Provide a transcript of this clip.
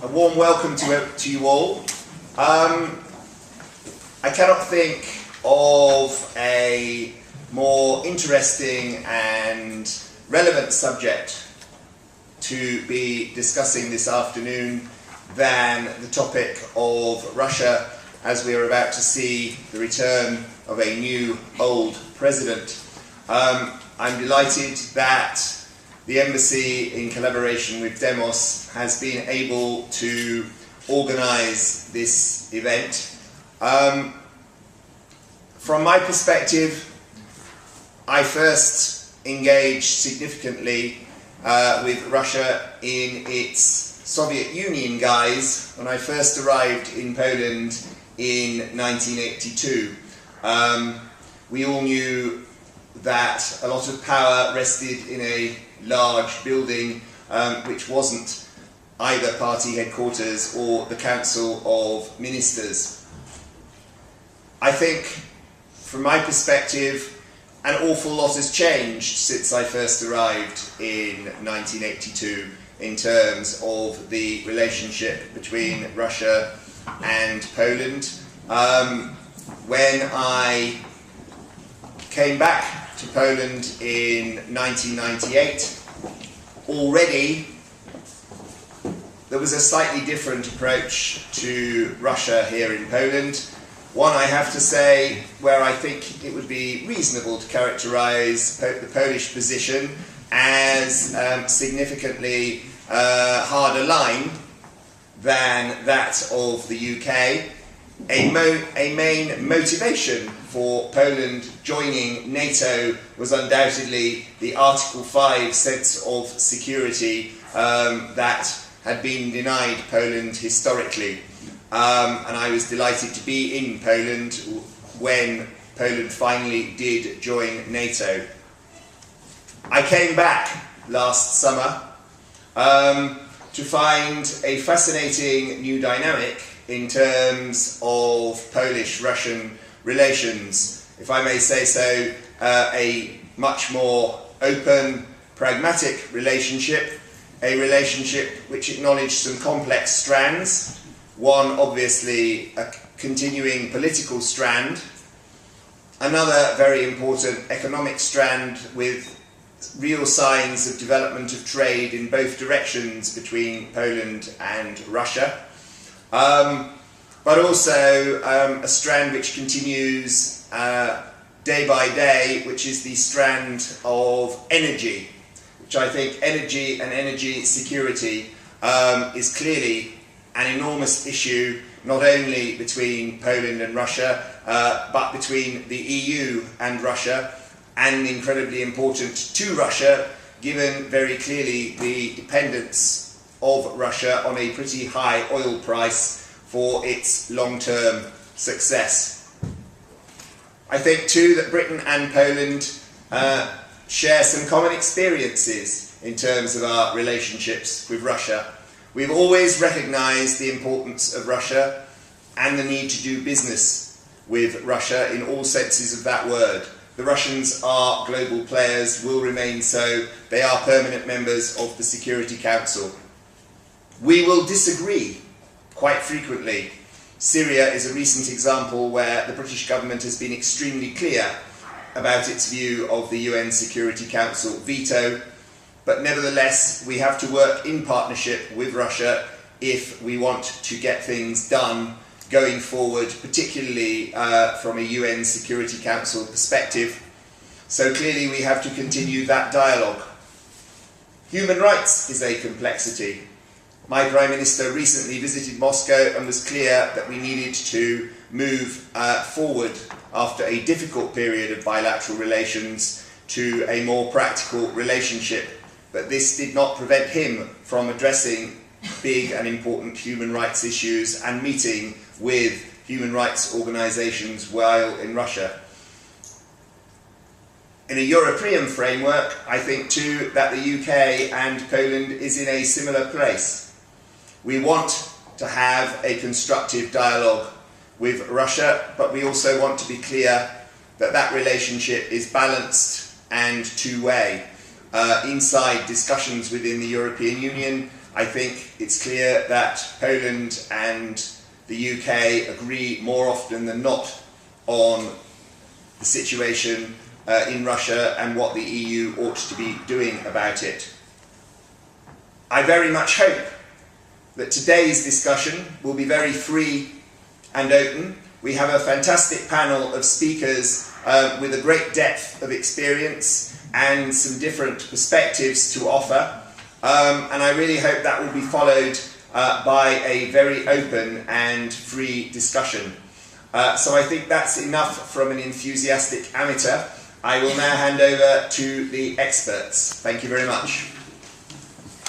A warm welcome to you all. I cannot think of a more interesting and relevant subject to be discussing this afternoon than the topic of Russia, as we are about to see the return of a new old president. I'm delighted that the embassy, in collaboration with Demos, has been able to organise this event. From my perspective, I first engaged significantly with Russia in its Soviet Union guise when I first arrived in Poland in 1982. We all knew that a lot of power rested in a large building which wasn't either party headquarters or the Council of Ministers. I think, from my perspective, an awful lot has changed since I first arrived in 1982 in terms of the relationship between Russia and Poland. When I came back to Poland in 1998, already there was a slightly different approach to Russia here in Poland. One, I have to say, where I think it would be reasonable to characterise the Polish position as significantly harder line than that of the UK. A main motivation for Poland joining NATO was undoubtedly the Article 5 sense of security that had been denied Poland historically. And I was delighted to be in Poland when Poland finally did join NATO. I came back last summer to find a fascinating new dynamic in terms of Polish-Russian relations. If I may say so, a much more open, pragmatic relationship, a relationship which acknowledged some complex strands. One, obviously, a continuing political strand. Another very important economic strand with real signs of development of trade in both directions between Poland and Russia. But also a strand which continues day by day, which is the strand of energy, which I think energy and energy security is clearly an enormous issue, not only between Poland and Russia, but between the EU and Russia, and incredibly important to Russia, given very clearly the dependence of Russia on a pretty high oil price for its long-term success. I think too that Britain and Poland share some common experiences in terms of our relationships with Russia. We've always recognised the importance of Russia and the need to do business with Russia in all senses of that word. The Russians are global players, will remain so. They are permanent members of the Security Council. We will disagree quite frequently. Syria is a recent example where the British government has been extremely clear about its view of the UN Security Council veto, but nevertheless we have to work in partnership with Russia if we want to get things done going forward, particularly from a UN Security Council perspective. So clearly we have to continue that dialogue. Human rights is a complexity. My Prime Minister recently visited Moscow and was clear that we needed to move forward after a difficult period of bilateral relations to a more practical relationship. But this did not prevent him from addressing big and important human rights issues and meeting with human rights organisations while in Russia. In a European framework, I think too that the UK and Poland is in a similar place. We want to have a constructive dialogue with Russia, but we also want to be clear that that relationship is balanced and two-way. Inside discussions within the European Union, I think it's clear that Poland and the UK agree more often than not on the situation in Russia and what the EU ought to be doing about it. I very much hope that today's discussion will be very free and open. We have a fantastic panel of speakers with a great depth of experience and some different perspectives to offer. And I really hope that will be followed by a very open and free discussion. So I think that's enough from an enthusiastic amateur. I will now hand over to the experts. Thank you very much.